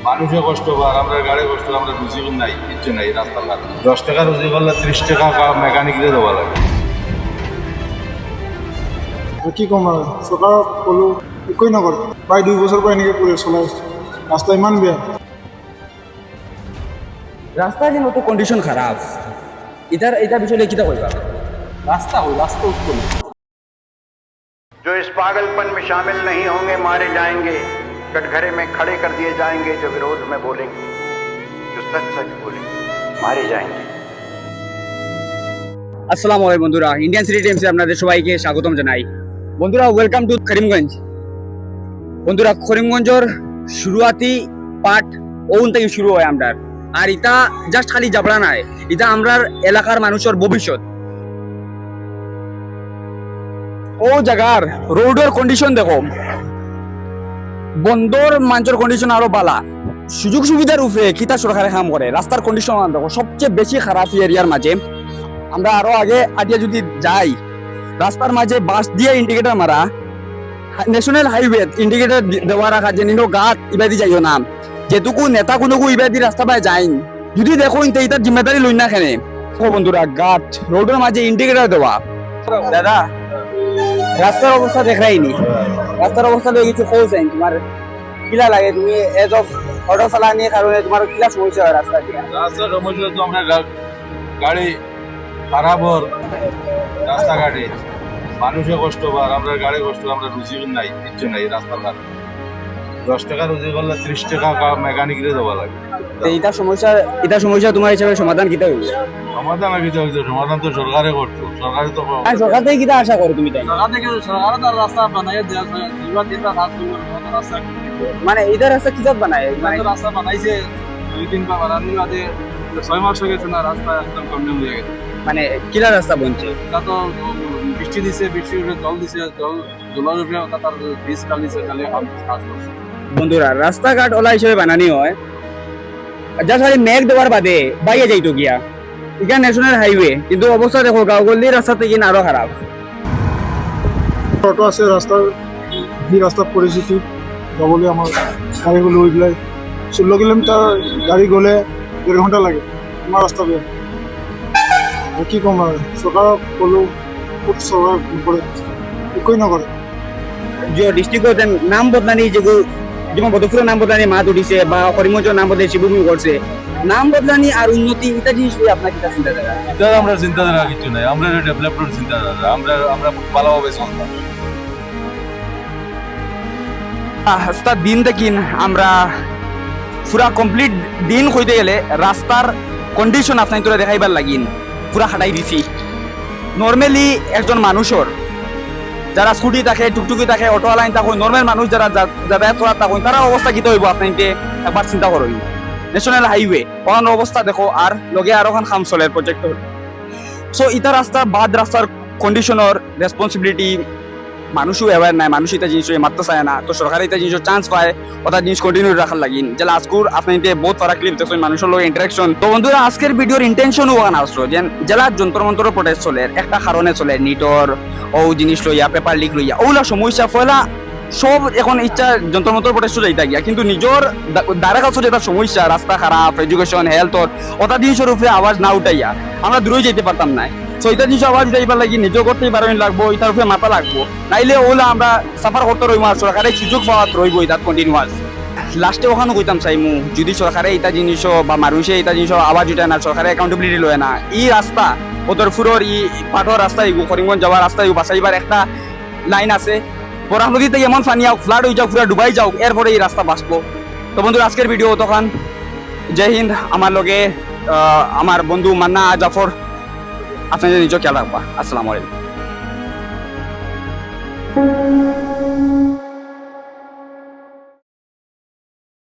মানুষে কষ্ট পার, আমরা গাড়ি কষ্ট, আমরা রুজি নাই, কিচ্ছু নাই। রাস্তা ঘাট 10 টাকা রুজি করলে 30 টাকা মেকানিকরে দেওয়া লাগে। কি কম আর সকাল কলো একই নগর প্রায় 2 বছর পর এনেকে করে চলাই রাস্তা ইমান বেয়া। রাস্তা যেন তো কন্ডিশন খারাপ, এটা বিষয়ে কিতা কইবা? রাস্তা উত্তম। जो इस पागलपन में शामिल नहीं होंगे मारे जाएंगे, कटघरे में खड़े कर दिए जाएंगे। जो विरोध में बोलेंगे, जो सच सच बोलेंगे, मारे जाएंगे। আসসালামু আলাইকুম বন্ধুরা, ইন্ডিয়ান সিটি টাইমসে আপনাদের সবাইকে স্বাগতম জানাই। বন্ধুরা ওয়েলকাম টু করিমগঞ্জ। বন্ধুরা করিমগঞ্জের শুরুয়াতি পার্ট ওন থেকে শুরু হয় আমরা, আর এটা জাস্ট খালি যাবড়া নাই, এটা আমরার এলাকার মানুষের ভবিষ্যৎ। ও জায়গার রোডের কন্ডিশন দেখো, বন্দর মাঞ্চর কন্ডিশন আরো বালা, সুযোগ সুবিধার উপরে কিতা সরকারে কাম করে। রাস্তার কন্ডিশন দেখো সবচেয়ে বেশি খারাপ এরিয়ার মাঝে। আমরা আরো আগে আটিয়া যদি যাই, রাস্তার মাঝে বাস দিয়ে ইন্ডিকেটর মারা, ন্যাশনাল হাইওয়ে ইন্ডিকেটর দেওয়া রাখা যে নিনো গাত ইবাদি যাইও না, যেটুকু নেতা কোনো ইবাদি রাস্তা পায় যাইন, যদি দেখো ইটার জিম্মেদারি লই না খেনে। বন্ধুরা গাত রোডের মাঝে ইন্ডিকেটর দেওয়া। দাদা রাস্তার অবস্থা দেখাইনি, রাস্তার অবস্থা লই কিছু খোঁজ আইন, তোমার কিলা লাগে? তুমি এজ অফ অটো চালানির কারণে তোমার কিলা সমস্যা হয় রাস্তা দিয়ে? রাস্তার সমস্যা তো আমরা গাড়ি খারাপ হর, রাস্তাঘাটে মানুষে কষ্ট পার, আমরা গাড়ি কষ্ট, আমরা রুজি নাই, কিচ্ছু নাই। রাস্তা ঘাট 10 টাকা রুজি করলে 30 টাকা মেকানিকরে দেওয়া লাগে। এটা সমস্যা তোমার হিসাবে সমাধান কিতা হইবে? সমাধান আর কিছু হইতো, সমাধান তো সরকারে করতো, সরকারে তো আর সরকার থেকে কিতা আশা করো তুমি? তাই রাস্তা বানাই দেওয়া রাস্তা মানে এটা রাস্তা কিতা বানায়? মানে রাস্তা বানাইছে 2-3 বার বানানোর বাদে 6 মাস হয়ে গেছে না, রাস্তা একদম কমপ্লিট হয়ে গেছে। মানে কিলা রাস্তা বনছে? তা তো বৃষ্টি দিছে, বৃষ্টির উপরে জল দিছে, জলের উপরে তার বীজ কাল দিছে, কালে কাজ করছে। বন্ধুরা রাস্তাঘাট ওলা হিসেবে বানানি হয়, যা খালি মেঘ দেওয়ার বাদে বাইরে যাইতো গিয়া, এটা ন্যাশনাল হাইওয়ে, কিন্তু অবস্থা দেখো গাঁও গল্লির রাস্তা থেকে আরো খারাপ। অটো আছে রাস্তার, কি রাস্তার পরিস্থিতি যাবলে আমার গাড়িগুলো ওইগুলাই 16 কিলোমিটার গাড়ি গলে 1.5 ঘন্টা লাগে। আমার রাস্তা বেয়া, কি কম আর সকাল কলো সরকার করে একই নগরে যে ডিস্ট্রিক্ট নাম বদলানি, যেমন বদরপুরের নাম বদলানি মাত উঠিছে, বা করিমগঞ্জের নাম বদলে শিবভূমি করছে, নাম বদলানি আর উন্নতি এটা জিনিস আপনার কিটা চিন্তাধারা? এটা আমরা চিন্তাধারা কিছু নাই, আমরা ডেভেলপমেন্ট চিন্তাধারা, আমরা ভালোভাবে চলতাম। রাস্তার দিন দেখিন আমরা পুরা কমপ্লিট দিন হইতে গেলে রাস্তার কন্ডিশন আপনার তোরা দেখাইবার লাগিন পুরা খাটাই দিছি। নর্মালি একজন মানুষের যারা স্কুটি থাকে, টুকটুকি থাকে, অটো লাইন থাকুন, নর্মাল মানুষ যারা যাতায়াত করার থাকুন, তারা অবস্থা কিতে হইব আপনাকে একবার চিন্তা করুন। ন্যাশনাল হাইওয়ে ওখান অবস্থা দেখো, আর লগে আর ওখান খাম চলে প্রজেক্ট। সো ইটা রাস্তা বাদ রাস্তার কন্ডিশনের রেসপন্সিবিলিটি মানুষও অ্যাওয়ার নাই, মানুষ এটা জিনিস মারতে চায় না, তো সরকার এটা জিনিস চান্স পায়, ওটা জিনিস কন্টিনিউ রাখার লাগিন। যেটা আজকুর আপনার বহুত ফারাক ক্লিপ দেখছেন মানুষের লোক ইন্টারাকশন। তো বন্ধুরা আজকের ভিডিওর ইন্টেনশন ওখানে আসলো যে জেলা যন্ত্রমন্ত্র প্রোটেস্ট চলে, একটা কারণে চলে নিটর ও জিনিস লইয়া, পেপার লিক লইয়া, ওগুলা সমস্যা ফলা সব এখন ইচ্ছা যন্ত্রমন্ত্র প্রোটেস্ট যাইতা গিয়া, কিন্তু নিজের দ্বারা কাছে যেটা সমস্যা, রাস্তা খারাপ, এডুকেশন, হেলথর, ওটা জিনিসের উপরে আওয়াজ না উঠাইয়া আমরা দূরে যেতে পারতাম না। সো এটা জিনিস আওয়াজ উঠাইবার লাগি নিজেও করতেই পারেন লাগবো, এটার উপরে মাথা লাগবো, নাইলে ওগুলা আমরা সাফার করতে রইব, আর সরকারের সুযোগ পাওয়া রইব এটা কন্টিনিউয়াস। লাস্টে ওখানে কইতাম চাইমু, যদি সরকারে এটা জিনিস বা মানুষে এটা জিনিস আওয়াজ উঠায় না, সরকারে অ্যাকাউন্টেবিলিটি লয় না, এই রাস্তা বদরপুরের পাঠর রাস্তা এগু, করিমগঞ্জ যাওয়ার রাস্তা এগু বাঁচাইবার একটা লাইন আছে। বরাক নদীতে এমন পানি আউক, ফ্লাড হয়ে যাও, পুরো ডুবাই যাও, এরপরে এই রাস্তা বাঁচবো। তো বন্ধুরা আজকের ভিডিও তখন জয় হিন্দ। আমার লগে আমার বন্ধু মান্না জাফর, আপনাদের নিজেও খেয়াল রাখবা। আসসালামু আলাইকুম।